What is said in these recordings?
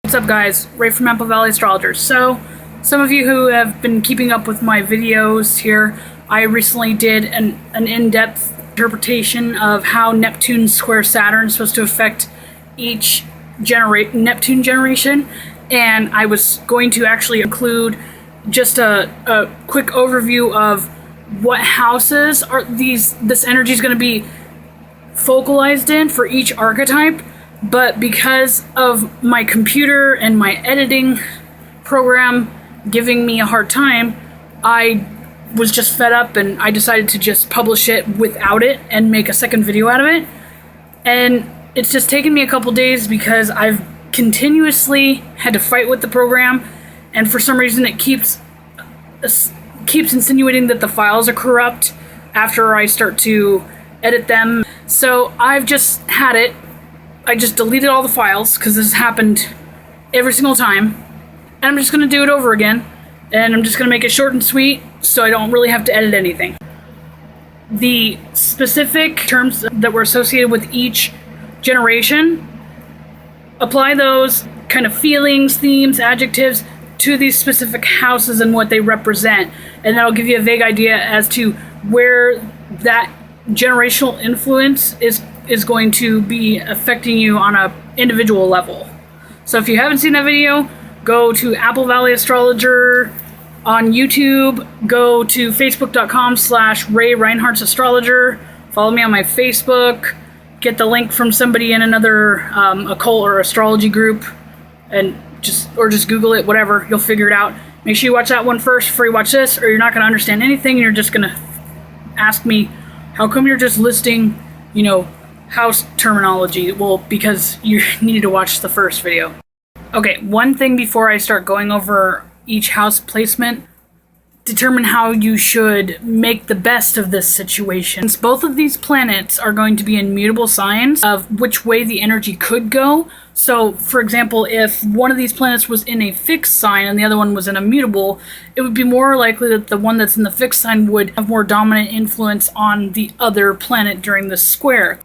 What's up guys, Ray from Apple Valley Astrologer. So, some of you who have been keeping up with my videos here, I recently did an in-depth interpretation of how Neptune square Saturn is supposed to affect each Neptune generation, and I was going to actually include just a quick overview of what houses are this energy is going to be focalized in for each archetype. But because of my computer and my editing program giving me a hard time, I was just fed up and I decided to just publish it without it and make a second video out of it. And it's just taken me a couple days because I've continuously had to fight with the program, and for some reason it keeps insinuating that the files are corrupt after I start to edit them. So I've just had it. I just deleted all the files because this has happened every single time, and I'm just going to do it over again, and I'm just going to make it short and sweet so I don't really have to edit anything. The specific terms that were associated with each generation, apply those kind of feelings, themes, adjectives to these specific houses and what they represent, and that'll give you a vague idea as to where that generational influence is going to be affecting you on a individual level. So if you haven't seen that video, go to Apple Valley Astrologer on YouTube, go to facebook.com/Ray Reinhardt's Astrologer, follow me on my Facebook, get the link from somebody in another occult or astrology group, and just Google it, whatever, you'll figure it out. Make sure you watch that one first before you watch this, or you're not going to understand anything, and you're just going to ask me, how come you're just listing, house terminology? Well, because you needed to watch the first video. Okay, one thing before I start going over each house placement, determine how you should make the best of this situation. Since both of these planets are going to be in mutable signs of which way the energy could go. So, for example, if one of these planets was in a fixed sign and the other one was in a mutable, it would be more likely that the one that's in the fixed sign would have more dominant influence on the other planet during the square.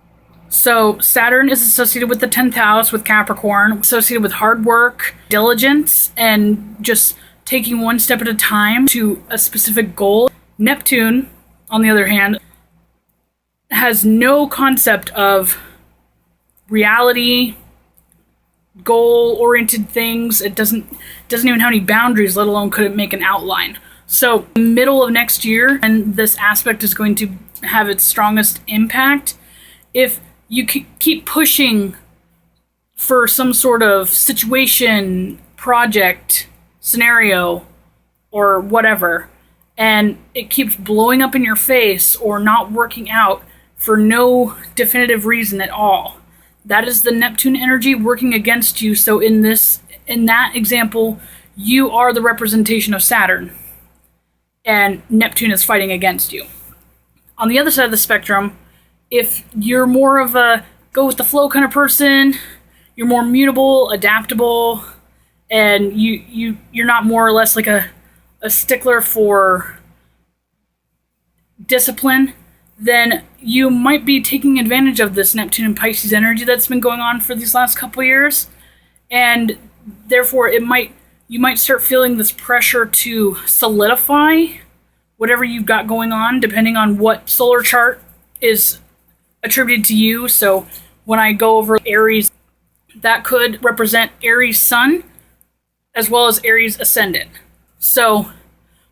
So Saturn is associated with the 10th house with Capricorn, associated with hard work, diligence, and just taking one step at a time to a specific goal. Neptune, on the other hand, has no concept of reality, goal-oriented things. It doesn't even have any boundaries, let alone could it make an outline. So middle of next year, and this aspect is going to have its strongest impact. If you keep pushing for some sort of situation, project, scenario, or whatever, and it keeps blowing up in your face or not working out for no definitive reason at all, that is the Neptune energy working against you. So in that example, you are the representation of Saturn, and Neptune is fighting against you. On the other side of the spectrum, if you're more of a go with the flow kind of person, you're more mutable, adaptable, and you're not more or less like a stickler for discipline, then you might be taking advantage of this Neptune and Pisces energy that's been going on for these last couple years, and therefore you might start feeling this pressure to solidify whatever you've got going on, depending on what solar chart is attributed to you. So when I go over Aries, that could represent Aries Sun as well as Aries Ascendant. So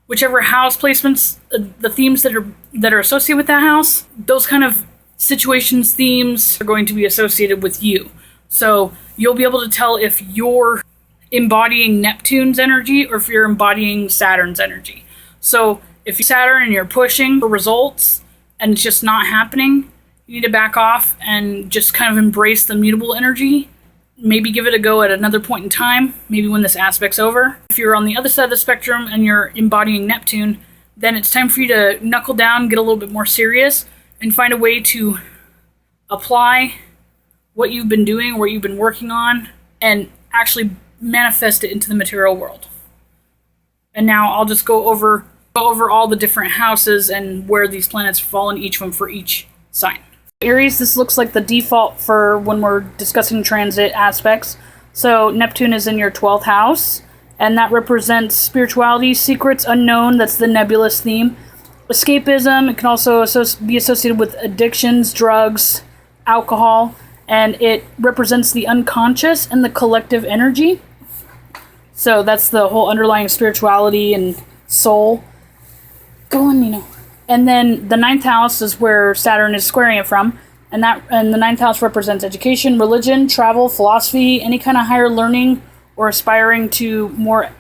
whichever house placements, the themes that are associated with that house, those kind of situations, themes are going to be associated with you. So you'll be able to tell if you're embodying Neptune's energy or if you're embodying Saturn's energy. So if you're Saturn and you're pushing for results and it's just not happening, you need to back off and just kind of embrace the mutable energy. Maybe give it a go at another point in time, maybe when this aspect's over. If you're on the other side of the spectrum and you're embodying Neptune, then it's time for you to knuckle down, get a little bit more serious, and find a way to apply what you've been doing, what you've been working on, and actually manifest it into the material world. And now I'll just go over all the different houses and where these planets fall in each one for each sign. Aries, this looks like the default for when we're discussing transit aspects. So Neptune is in your 12th house, and that represents spirituality, secrets unknown. That's the nebulous theme. Escapism. It can also be associated with addictions, drugs, alcohol, and it represents the unconscious and the collective energy. So that's the whole underlying spirituality and soul. Go on, Nino. And then the 9th house is where Saturn is squaring it from. And the 9th house represents education, religion, travel, philosophy, any kind of higher learning or aspiring to more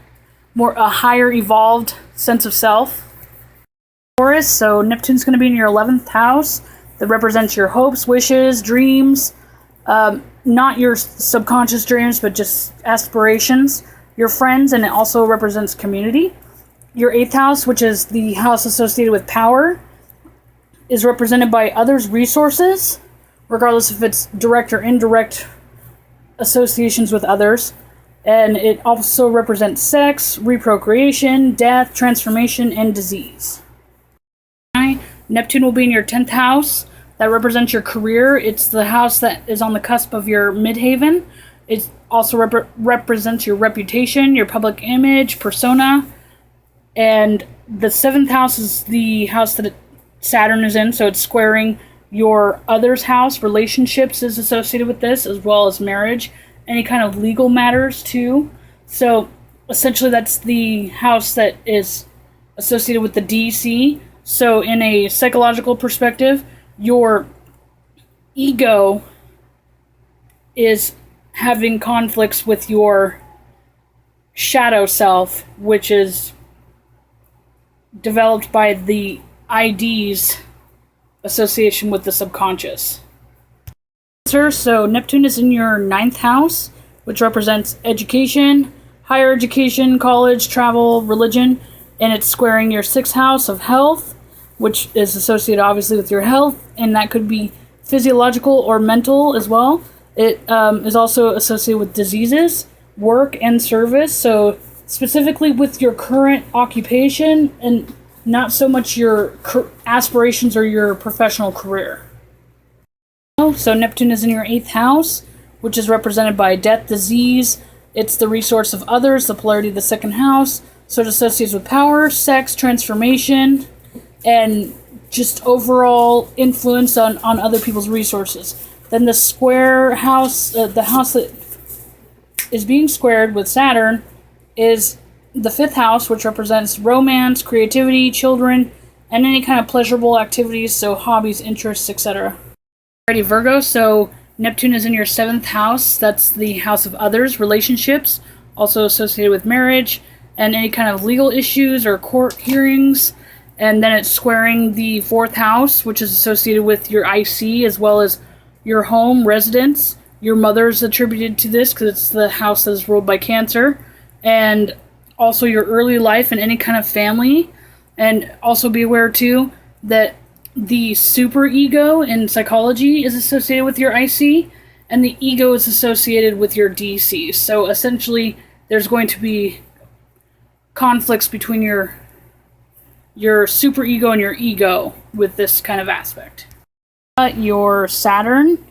a higher evolved sense of self. Taurus, so Neptune's going to be in your 11th house. That represents your hopes, wishes, dreams, not your subconscious dreams, but just aspirations, your friends, and it also represents community. Your 8th house, which is the house associated with power, is represented by others' resources, regardless if it's direct or indirect associations with others. And it also represents sex, reprocreation, death, transformation, and disease. Neptune will be in your 10th house. That represents your career. It's the house that is on the cusp of your midhaven. It also represents your reputation, your public image, persona. And the 7th house is the house that Saturn is in, so it's squaring your other's house. Relationships is associated with this, as well as marriage, any kind of legal matters too. So essentially that's the house that is associated with the DC. So in a psychological perspective, your ego is having conflicts with your shadow self, which is developed by the ID's association with the subconscious. So Neptune is in your 9th house, which represents education, higher education, college, travel, religion, and it's squaring your 6th house of health, which is associated obviously with your health, and that could be physiological or mental as well. It is also associated with diseases, work, and service, so specifically with your current occupation and not so much your aspirations or your professional career. So Neptune is in your 8th house, which is represented by death, disease. It's the resource of others, the polarity of the 2nd house. So it associates with power, sex, transformation, and just overall influence on other people's resources. Then the square house, the house that is being squared with Saturn, is the 5th house, which represents romance, creativity, children, and any kind of pleasurable activities, so hobbies, interests, etc. Alrighty, Virgo, so Neptune is in your 7th house. That's the house of others, relationships, also associated with marriage, and any kind of legal issues or court hearings. And then it's squaring the 4th house, which is associated with your IC, as well as your home, residence. Your mother's attributed to this because it's the house that is ruled by Cancer. And also your early life and any kind of family. And also be aware, too, that the superego in psychology is associated with your IC, and the ego is associated with your DC. So essentially, there's going to be conflicts between your superego and your ego with this kind of aspect. Your Saturn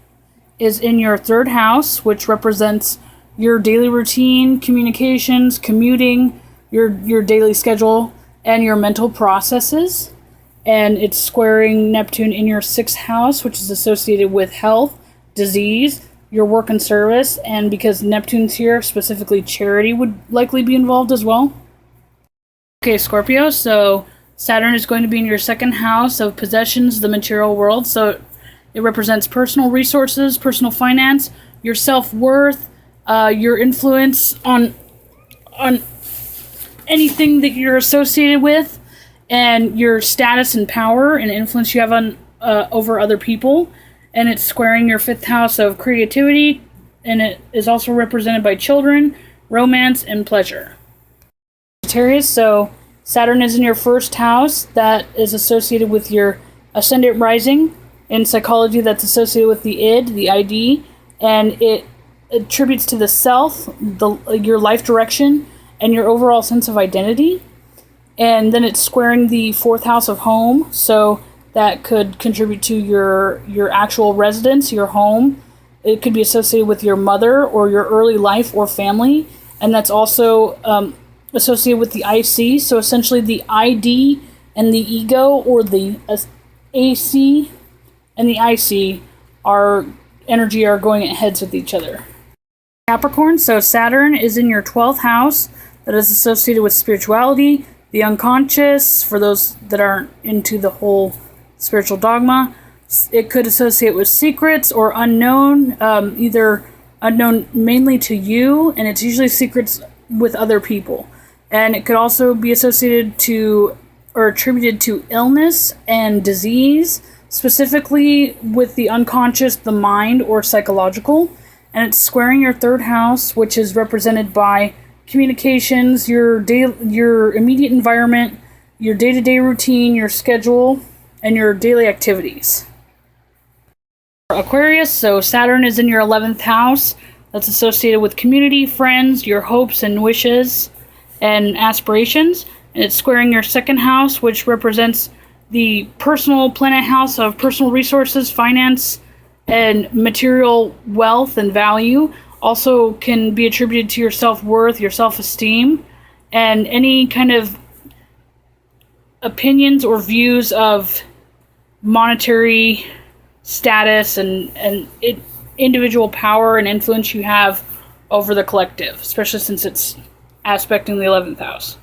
is in your 3rd house, which represents your daily routine, communications, commuting, your daily schedule, and your mental processes. And it's squaring Neptune in your 6th house, which is associated with health, disease, your work and service, and because Neptune's here, specifically charity would likely be involved as well. Okay, Scorpio, so Saturn is going to be in your 2nd house of possessions, the material world, so it represents personal resources, personal finance, your self-worth, your influence on anything that you're associated with, and your status and power and influence you have on over other people. And it's squaring your 5th house of creativity, and it is also represented by children, romance, and pleasure. Sagittarius, so Saturn is in your 1st house. That is associated with your ascendant rising. In psychology, that's associated with the id, the ID, and it attributes to the self, your life direction, and your overall sense of identity. And then it's squaring the 4th house of home, so that could contribute to your actual residence, your home, It could be associated with your mother or your early life or family, and that's also associated with the IC. So essentially the ID and the ego, or the AC and the IC, are going at heads with each other. Capricorn, so Saturn is in your 12th house. That is associated with spirituality, the unconscious, for those that aren't into the whole spiritual dogma. It could associate with secrets or unknown, either unknown mainly to you, and it's usually secrets with other people. And it could also be associated to or attributed to illness and disease, specifically with the unconscious, the mind, or psychological. And it's squaring your 3rd house, which is represented by communications, your immediate environment, your day-to-day routine, your schedule, and your daily activities. Aquarius, so Saturn is in your 11th house. That's associated with community, friends, your hopes and wishes and aspirations. And it's squaring your 2nd house, which represents the personal planet house of personal resources, finance, and material wealth and value. Also can be attributed to your self-worth, your self-esteem, and any kind of opinions or views of monetary status and individual power and influence you have over the collective, especially since it's aspecting the 11th house.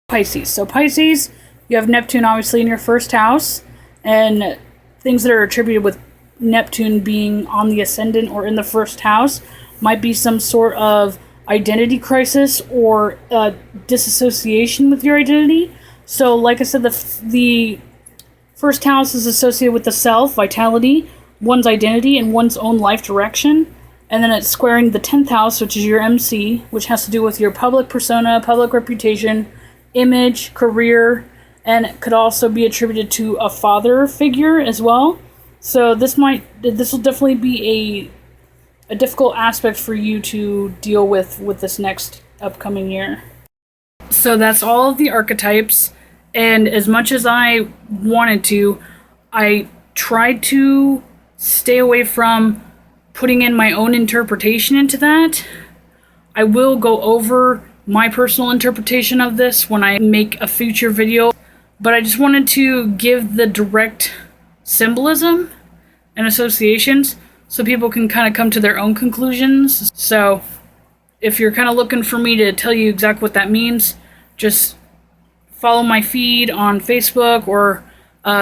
Pisces. So Pisces, you have Neptune obviously in your 1st house, and things that are attributed with Neptune being on the ascendant or in the 1st house might be some sort of identity crisis or disassociation with your identity. So like I said, the 1st house is associated with the self, vitality, one's identity, and one's own life direction. And then it's squaring the 10th house, which is your MC, which has to do with your public persona, public reputation, image, career, and it could also be attributed to a father figure as well. So this will definitely be a difficult aspect for you to deal with this next upcoming year. So that's all of the archetypes, and as much as I wanted to, I tried to stay away from putting in my own interpretation into that. I will go over my personal interpretation of this when I make a future video, but I just wanted to give the direct symbolism and associations so people can kind of come to their own conclusions. So if you're kind of looking for me to tell you exactly what that means, just follow my feed on Facebook or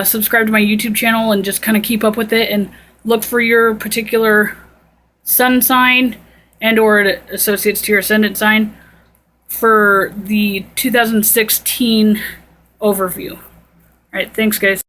subscribe to my YouTube channel and just kind of keep up with it and look for your particular sun sign and or it associates to your ascendant sign for the 2016 overview. All right, thanks guys.